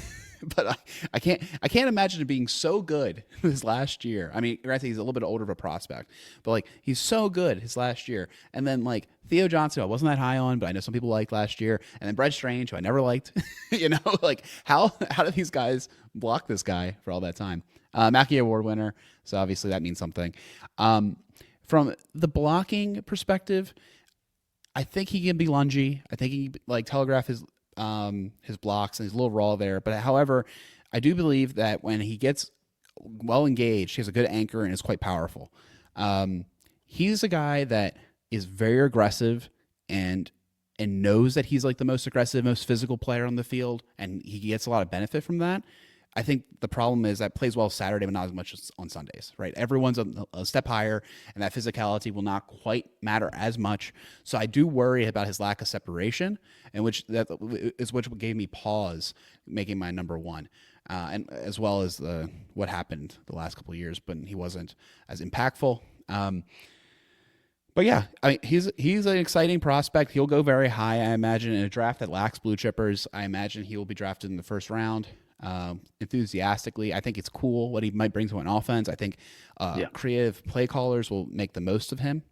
but I can't imagine it being so good this last year. I mean, granted, he's a little bit older of a prospect, but he's so good his last year. And then Theo Johnson, I wasn't that high on, but I know some people liked last year. And then Brett Strange, who I never liked. How do these guys block this guy for all that time? Mackey Award winner, so obviously that means something. From the blocking perspective, I think he can be lungy. I think he telegraph his blocks and he's a little raw there. But however, I do believe that when he gets well engaged, he has a good anchor and is quite powerful. He's a guy that is very aggressive and knows that he's the most aggressive, most physical player on the field, and he gets a lot of benefit from that. I think the problem is that plays well Saturday, but not as much as on Sundays, right? Everyone's a step higher, and that physicality will not quite matter as much. So I do worry about his lack of separation, and which gave me pause making my number one, and as well as what happened the last couple of years, but he wasn't as impactful. But yeah, he's an exciting prospect. He'll go very high, I imagine, in a draft that lacks blue chippers. I imagine he will be drafted in the first round. Enthusiastically, I think it's cool what he might bring to an offense. I think creative play callers will make the most of him,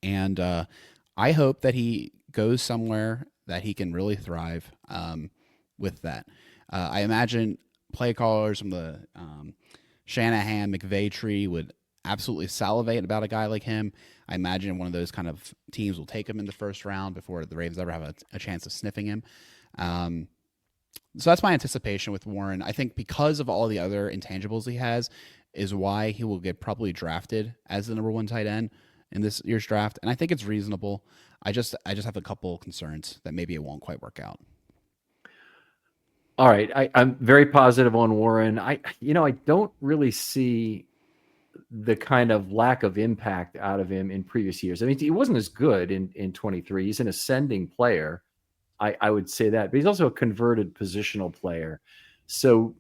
and I hope that he goes somewhere that he can really thrive with that. I imagine play callers from the Shanahan, McVay tree would absolutely salivate about a guy like him. I imagine one of those kind of teams will take him in the first round before the Ravens ever have a chance of sniffing him. So that's my anticipation with Warren. I think because of all the other intangibles he has is why he will get probably drafted as the number 1 tight end in this year's draft. And I think it's reasonable. I just have a couple concerns that maybe it won't quite work out. All right. I'm very positive on Warren. I don't really see the kind of lack of impact out of him in previous years. I mean, he wasn't as good in 23. He's an ascending player. I would say that, but he's also a converted positional player. So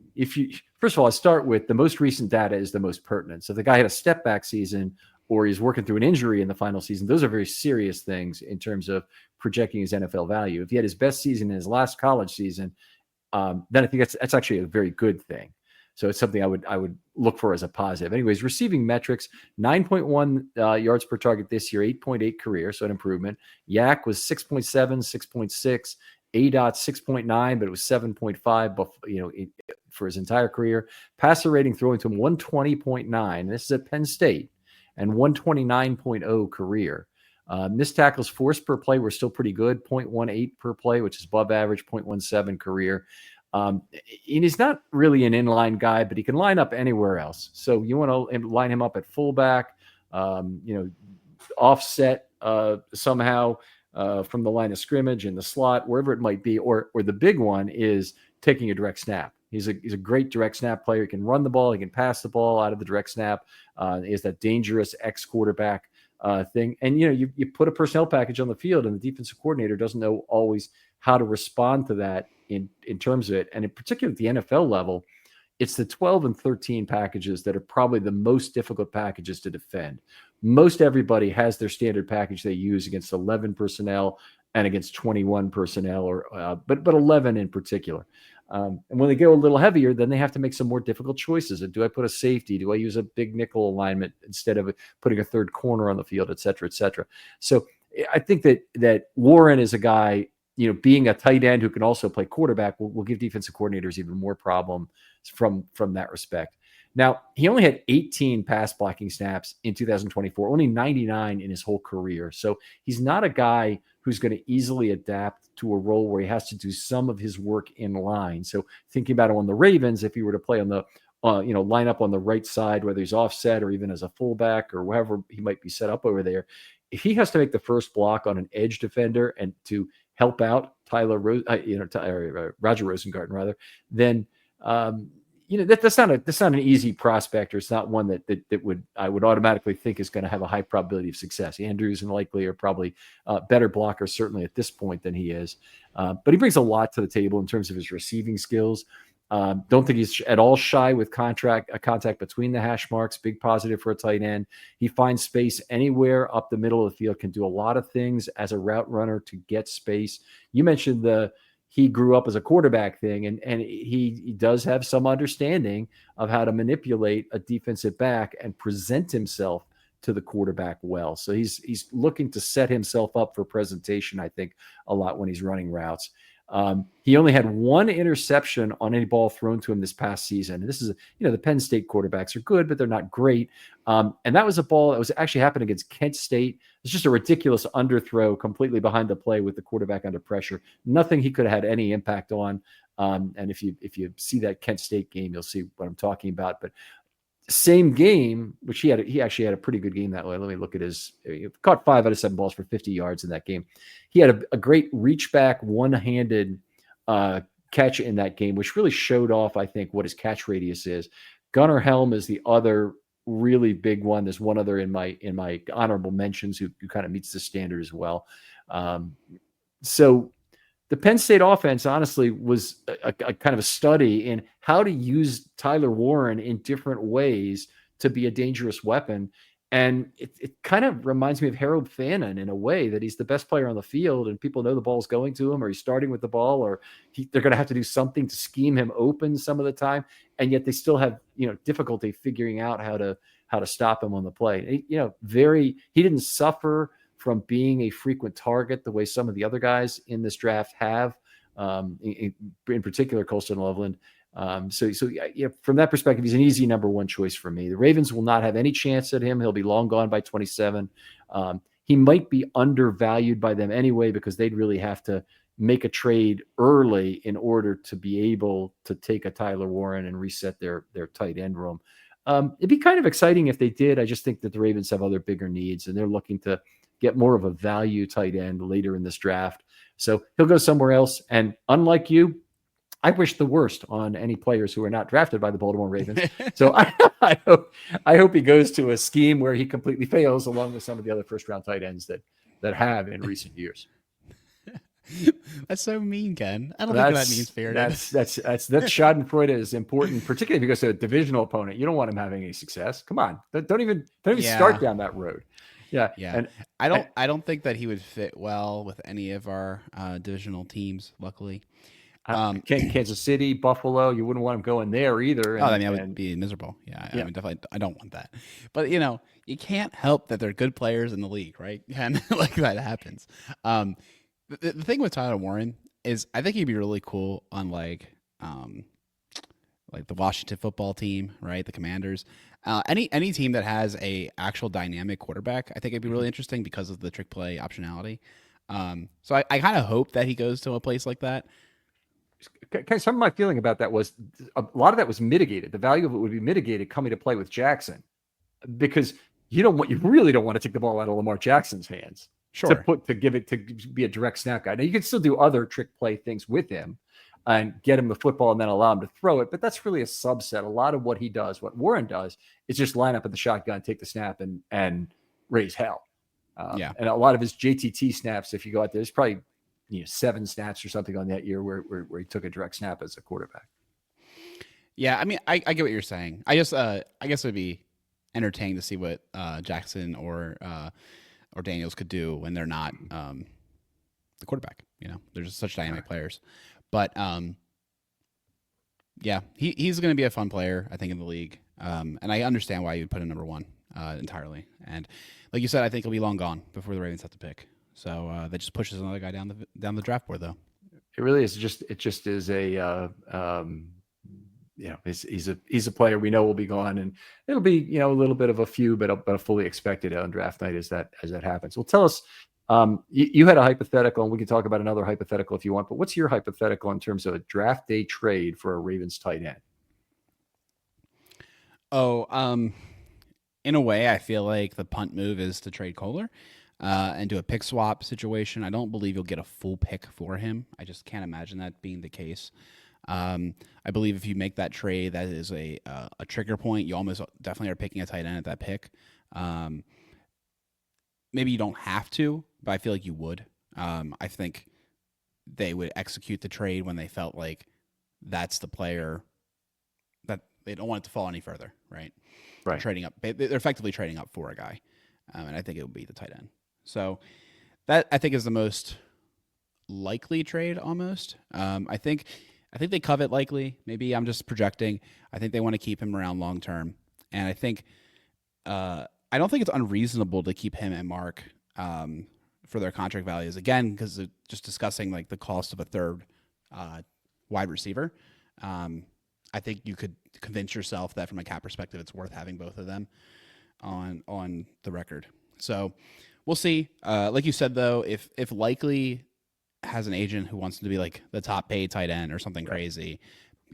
first of all, I start with the most recent data is the most pertinent. So if the guy had a step back season or he's working through an injury in the final season, those are very serious things in terms of projecting his NFL value. If he had his best season in his last college season, then I think that's actually a very good thing. So it's something I would look for as a positive. Anyways, receiving metrics, 9.1 yards per target this year, 8.8 career, so an improvement. Yak was 6.7, 6.6, ADOT 6.9, but it was 7.5, for his entire career. Passer rating throwing to him 120.9. This is at Penn State, and 129.0 career. Missed tackles forced per play were still pretty good, 0.18 per play, which is above average, 0.17 career. And he's not really an inline guy, but he can line up anywhere else. So you want to line him up at fullback, offset somehow from the line of scrimmage in the slot, wherever it might be. Or the big one is taking a direct snap. He's a great direct snap player. He can run the ball. He can pass the ball out of the direct snap. He has that dangerous ex-quarterback thing. And, you put a personnel package on the field and the defensive coordinator doesn't know always how to respond to that in terms of it. And in particular at the NFL level, it's the 12 and 13 packages that are probably the most difficult packages to defend. Most everybody has their standard package they use against 11 personnel and against 21 personnel, but 11 in particular. And when they go a little heavier, then they have to make some more difficult choices. Do I put a safety? Do I use a big nickel alignment instead of putting a third corner on the field, et cetera, et cetera? So I think that Warren is a guy, being a tight end who can also play quarterback will give defensive coordinators even more problem from that respect. Now, he only had 18 pass blocking snaps in 2024, only 99 in his whole career. So he's not a guy who's going to easily adapt to a role where he has to do some of his work in line. So thinking about it on the Ravens, if he were to play on the, line up on the right side, whether he's offset or even as a fullback or wherever he might be set up over there, if he has to make the first block on an edge defender and to help out Roger Rosengarten rather, then that's not an easy prospect, or it's not one that I would automatically think is going to have a high probability of success. Andrews and Likely are probably better blockers certainly at this point than he is, but he brings a lot to the table in terms of his receiving skills. Don't think he's at all shy with contact between the hash marks. Big positive for a tight end. He finds space anywhere up the middle of the field, can do a lot of things as a route runner to get space. You mentioned he grew up as a quarterback thing, and he does have some understanding of how to manipulate a defensive back and present himself to the quarterback well. So he's looking to set himself up for presentation, I think, a lot when he's running routes. He only had one interception on any ball thrown to him this past season. And this is, the Penn State quarterbacks are good, but they're not great. And that was a ball that was actually happened against Kent State. It's just a ridiculous underthrow completely behind the play with the quarterback under pressure. Nothing he could have had any impact on. And if you see that Kent State game, you'll see what I'm talking about. But same game, which he actually had a pretty good game that way. Let me look at he caught 5 out of 7 balls for 50 yards in that game. He had a great reach back, one-handed catch in that game, which really showed off, I think, what his catch radius is. Gunnar Helm is the other really big one. There's one other in my honorable mentions who kind of meets the standard as well. So the Penn State offense, honestly, was a kind of a study in how to use Tyler Warren in different ways to be a dangerous weapon. And it kind of reminds me of Harold Fannin in a way, that he's the best player on the field and people know the ball's going to him, or he's starting with the ball, or they're going to have to do something to scheme him open some of the time. And yet they still have, difficulty figuring out how to stop him on the play. He didn't suffer from being a frequent target the way some of the other guys in this draft have, in particular Colston Loveland. Yeah, from that perspective, he's an easy number one choice for me. The Ravens will not have any chance at him. He'll be long gone by 27. He might be undervalued by them anyway, because they'd really have to make a trade early in order to be able to take a Tyler Warren and reset their tight end room. It'd be kind of exciting if they did. I just think that the Ravens have other bigger needs, and they're looking to get more of a value tight end later in this draft. So he'll go somewhere else. And unlike you, I wish the worst on any players who are not drafted by the Baltimore Ravens. So I hope he goes to a scheme where he completely fails, along with some of the other first round tight ends that have in recent years. That's so mean, Ken. I don't think that means fair. That's Schadenfreude is important, particularly because of a divisional opponent. You don't want him having any success. Come on, don't even start down that road. Yeah. And I don't think that he would fit well with any of our divisional teams. Luckily, Kansas City, Buffalo, you wouldn't want him going there either. I would be miserable. Yeah. I mean, definitely, I don't want that. But you can't help that they're good players in the league, right? And like that happens. The thing with Tyler Warren is I think he'd be really cool on like the Washington football team, right? The Commanders, any team that has a actual dynamic quarterback. I think it'd be really interesting because of the trick play optionality. So I kind of hope that he goes to a place like that. Some of my feeling about that was a lot of that was mitigated. The value of it would be mitigated coming to play with Jackson, because you really don't want to take the ball out of Lamar Jackson's hands. Sure. To be a direct snap guy. Now you can still do other trick play things with him and get him the football and then allow him to throw it, but that's really a subset. A lot of what he does, what Warren does, is just line up at the shotgun, take the snap, and raise hell. And a lot of his JTT snaps, if you go out there, there's probably 7 snaps or something on that year where he took a direct snap as a quarterback. Yeah, I mean, I get what you're saying. I guess it'd be entertaining to see what Jackson or Daniels could do when they're not the quarterback. They're just such dynamic players. But he's going to be a fun player, I think, in the league. And I understand why you'd put him number one entirely. And like you said, I think he'll be long gone before the Ravens have to pick. So that just pushes another guy down the draft board, though. It really is. It just is a he's a player we know will be gone, and it'll be a little bit of a few, but a fully expected on draft night as that happens. Well, tell us, you had a hypothetical, and we can talk about another hypothetical if you want. But what's your hypothetical in terms of a draft day trade for a Ravens tight end? In a way, I feel like the punt move is to trade Kohler and do a pick swap situation. I don't believe you'll get a full pick for him. I just can't imagine that being the case. I believe if you make that trade, that is a trigger point. You almost definitely are picking a tight end at that pick. Maybe you don't have to, but I feel like you would. I think they would execute the trade when they felt like that's the player that they don't want it to fall any further, right? Right. Trading up. They're effectively trading up for a guy. And I think it would be the tight end. So that, I think, is the most likely trade almost. I think they covet likely. Maybe I'm just projecting. I think they want to keep him around long term. And I think I don't think it's unreasonable to keep him and Mark for their contract values. Again, because just discussing like the cost of a third wide receiver. I think you could convince yourself that from a cap perspective, it's worth having both of them on the record. So we'll see. Like you said, though, if Likely has an agent who wants to be like the top paid tight end or something crazy,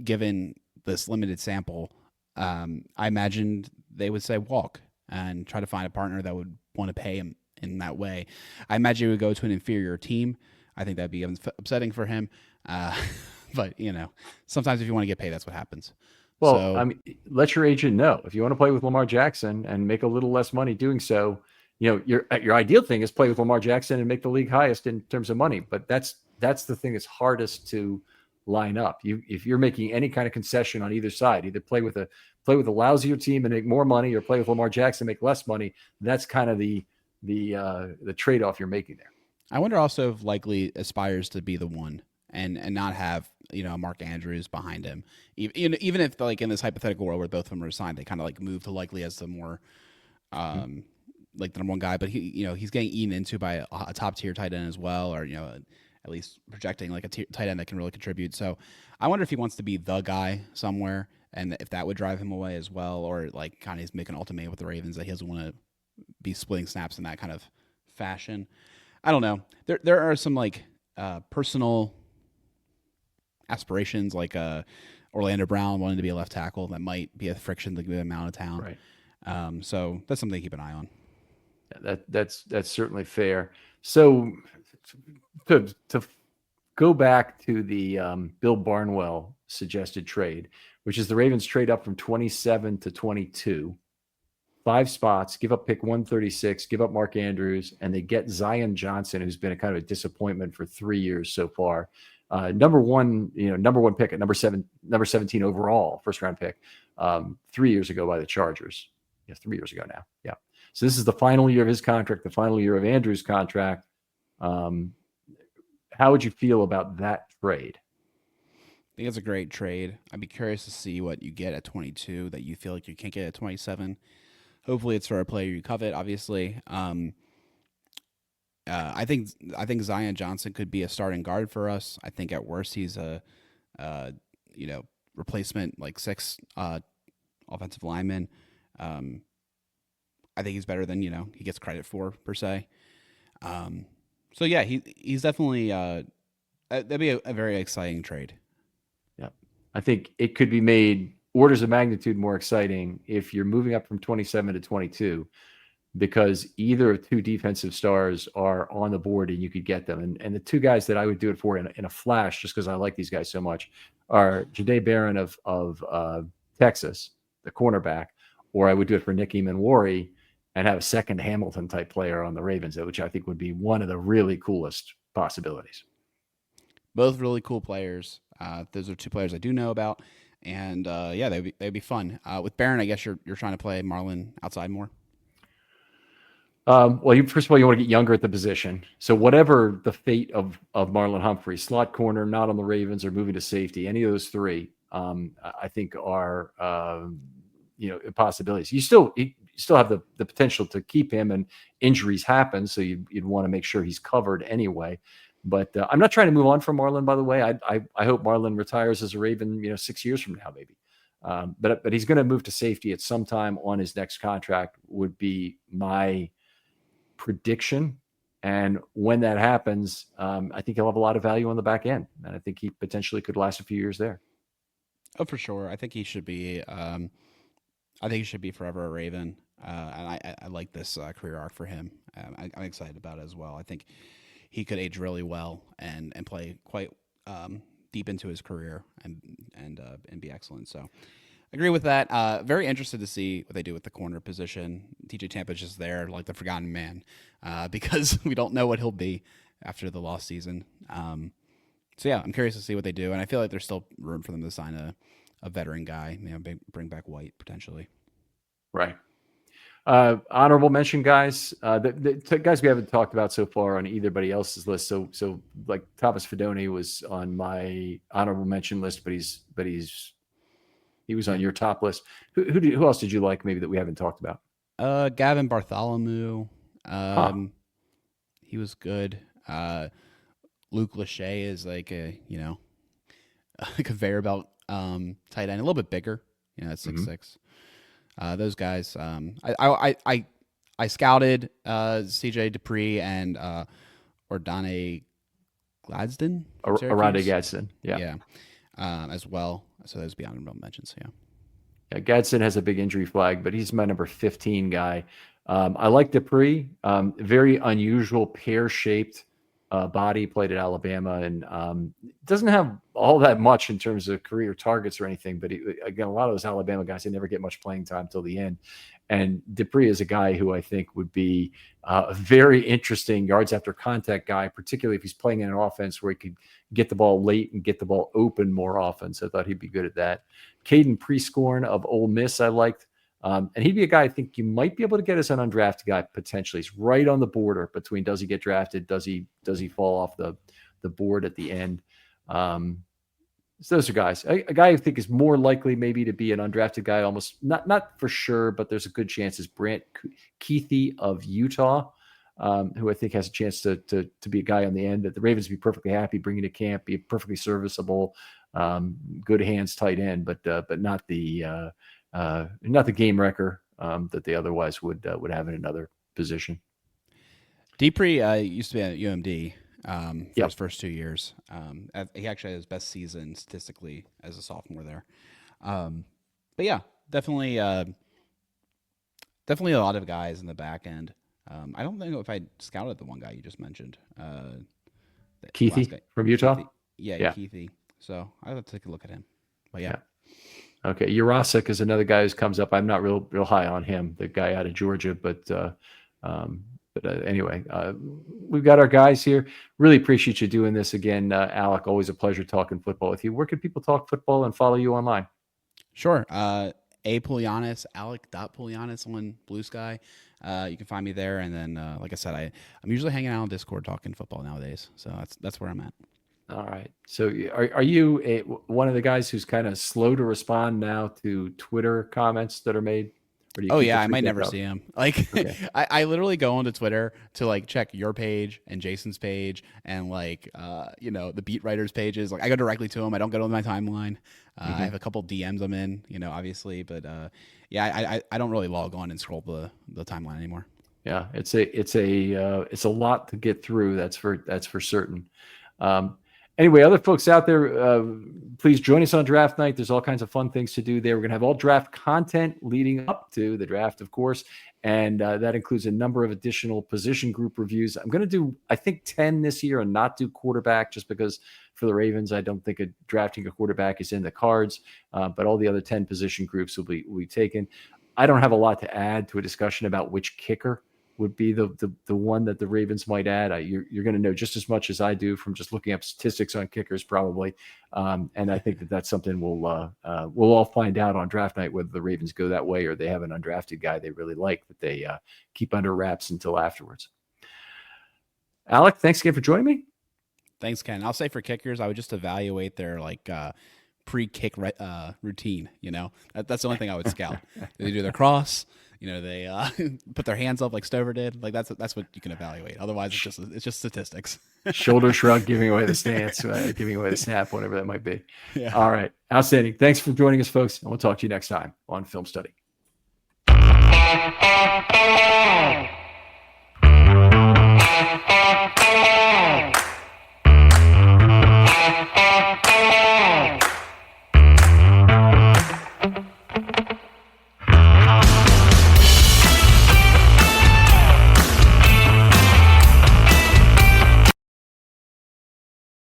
given this limited sample, I imagine they would say walk and try to find a partner that would want to pay him in that way. I imagine he would go to an inferior team. I think that'd be upsetting for him. But, sometimes if you want to get paid, that's what happens. Well, I mean, let your agent know. If you want to play with Lamar Jackson and make a little less money doing so, your ideal thing is play with Lamar Jackson and make the league highest in terms of money. But that's the thing that's hardest to line up. If you're making any kind of concession on either side, either play with a lousier team and make more money, or play with Lamar Jackson and make less money. That's kind of the trade-off you're making there. I wonder also if Likely aspires to be the one and not have Mark Andrews behind him. Even if like in this hypothetical world where both of them are signed, they kind of like move to Likely as the more like the number one guy. But he's getting eaten into by a top tier tight end as well, or at least projecting like a tight end that can really contribute. So I wonder if he wants to be the guy somewhere, and if that would drive him away as well, or like kind of he's making an ultimatum with the Ravens that he doesn't want to be splitting snaps in that kind of fashion. I don't know. There are some like personal aspirations, like Orlando Brown wanting to be a left tackle. That might be a friction to get him out of town. Right. So that's something to keep an eye on. That's certainly fair. So to go back to the Bill Barnwell suggested trade, which is the Ravens trade up from 27 to 22, 5 spots, give up pick 136, give up Mark Andrews, and they get Zion Johnson, who's been a kind of a disappointment for 3 years so far. Number one pick at number 17 overall, first round pick, 3 years ago by the Chargers. Yeah, 3 years ago now. Yeah. So this is the final year of his contract, the final year of Andrews' contract. How would you feel about that trade? I think it's a great trade. I'd be curious to see what you get at 22 that you feel like you can't get at 27. Hopefully, it's for a player you covet. Obviously, I think Zion Johnson could be a starting guard for us. I think at worst he's a replacement like 6 offensive lineman. I think he's better than he gets credit for per se. So yeah, he's definitely that'd be a very exciting trade. Yeah, I think it could be made orders of magnitude more exciting if you're moving up from 27 to 22, because either of 2 defensive stars are on the board and you could get them. And the 2 guys that I would do it for in a flash, just because I like these guys so much, are Jahdae Barron of Texas, the cornerback, or I would do it for Nick Emanwari and have a second Hamilton type player on the Ravens, which I think would be one of the really coolest possibilities. Both really cool players. Those are 2 players I do know about, and yeah, they'd be fun. With Barron, I guess you're trying to play Marlon outside more. Well, first of all, you want to get younger at the position. So whatever the fate of Marlon Humphrey, slot corner, not on the Ravens, or moving to safety, any of those 3, I think are possibilities. You still have the potential to keep him, and injuries happen, so you'd want to make sure he's covered anyway. But I'm not trying to move on from Marlon, by the way. I hope Marlon retires as a Raven, 6 years from now, maybe. But he's going to move to safety at some time on his next contract, would be my prediction. And when that happens, I think he'll have a lot of value on the back end, and I think he potentially could last a few years there. Oh, for sure. I think he should be. I think he should be forever a Raven. And I like this career arc for him. I'm excited about it as well. I think he could age really well and play quite deep into his career and be excellent. So I agree with that. Very interested to see what they do with the corner position. TJ Tampa's just there like the forgotten man because we don't know what he'll be after the lost season. So yeah, I'm curious to see what they do, and I feel like there's still room for them to sign a veteran guy. Bring back White potentially. Right. Honorable mention guys, the guys we haven't talked about so far on anybody else's list. So like Thomas Fidone was on my honorable mention list, but he was on your top list. Who else did you like maybe that we haven't talked about? Gavin Bartholomew. He was good. Luke Lachey is like a conveyor belt tight end, a little bit bigger, at 6'6". Those guys. I scouted CJ Dupree and Ordane Gladstone. Arade Gadsden. Yeah. As well. So those be honorable mentions. Yeah, Gadsden has a big injury flag, but he's my number 15 guy. I like Dupree. Very unusual pear-shaped body, played at Alabama, and doesn't have all that much in terms of career targets or anything. But again, a lot of those Alabama guys, they never get much playing time till the end. And Dupree is a guy who I think would be a very interesting yards after contact guy, particularly if he's playing in an offense where he could get the ball late and get the ball open more often. So I thought he'd be good at that. Caden Prescorn of Ole Miss, I liked. And he'd be a guy I think you might be able to get as an undrafted guy potentially. He's right on the border between does he get drafted, does he fall off the board at the end. So those are guys. A guy I think is more likely maybe to be an undrafted guy, almost not for sure, but there's a good chance is Brant Keithy of Utah. who I think has a chance to be a guy on the end that the Ravens would be perfectly happy bringing to camp, be a perfectly serviceable, good hands tight end, but not the game wrecker that they otherwise would have in another position. Dupree used to be at UMD for his first 2 years. He actually had his best season statistically as a sophomore there. But yeah, definitely a lot of guys in the back end. I don't know if I scouted the one guy you just mentioned. Keithy from Utah? Keithy. Yeah, Keithy. So I'll have to take a look at him. But yeah. Okay, Urasic is another guy who comes up. I'm not real high on him, the guy out of Georgia, but anyway, we've got our guys here. Really appreciate you doing this again, Alec. Always a pleasure talking football with you. Where can people talk football and follow you online? Sure. A Pulianas, Alec.Pulianas on Blue Sky. You can find me there. And then, like I said, I'm usually hanging out on Discord talking football nowadays. So that's where I'm at. All right. So are you one of the guys who's kind of slow to respond now to Twitter comments that are made? Oh yeah, I might never see them. Like, okay. I literally go onto Twitter to like check your page and Jason's page and like the beat writers' pages. Like I go directly to them. I don't go to my timeline. I have a couple DMs I'm in, obviously, but I don't really log on and scroll the timeline anymore. Yeah, it's a lot to get through. That's for certain. Anyway, other folks out there, please join us on draft night. There's all kinds of fun things to do there. We're going to have all draft content leading up to the draft, of course, and that includes a number of additional position group reviews. I'm going to do, I think, 10 this year and not do quarterback just because for the Ravens, I don't think drafting a quarterback is in the cards, but all the other 10 position groups will be taken. I don't have a lot to add to a discussion about which kicker would be the one that the Ravens might add. You're going to know just as much as I do from just looking up statistics on kickers, probably. And I think that's something we'll all find out on draft night, whether the Ravens go that way or they have an undrafted guy they really like that they keep under wraps until afterwards. Alec, thanks again for joining me. Thanks, Ken. I'll say for kickers, I would just evaluate their pre-kick routine. That's the only thing I would scout. They do their cross. They put their hands up like Stover did. Like that's what you can evaluate. Otherwise, it's just statistics. Shoulder shrug, giving away the stance, giving away the snap, whatever that might be. Yeah. All right. Outstanding. Thanks for joining us, folks. And we'll talk to you next time on Film Study.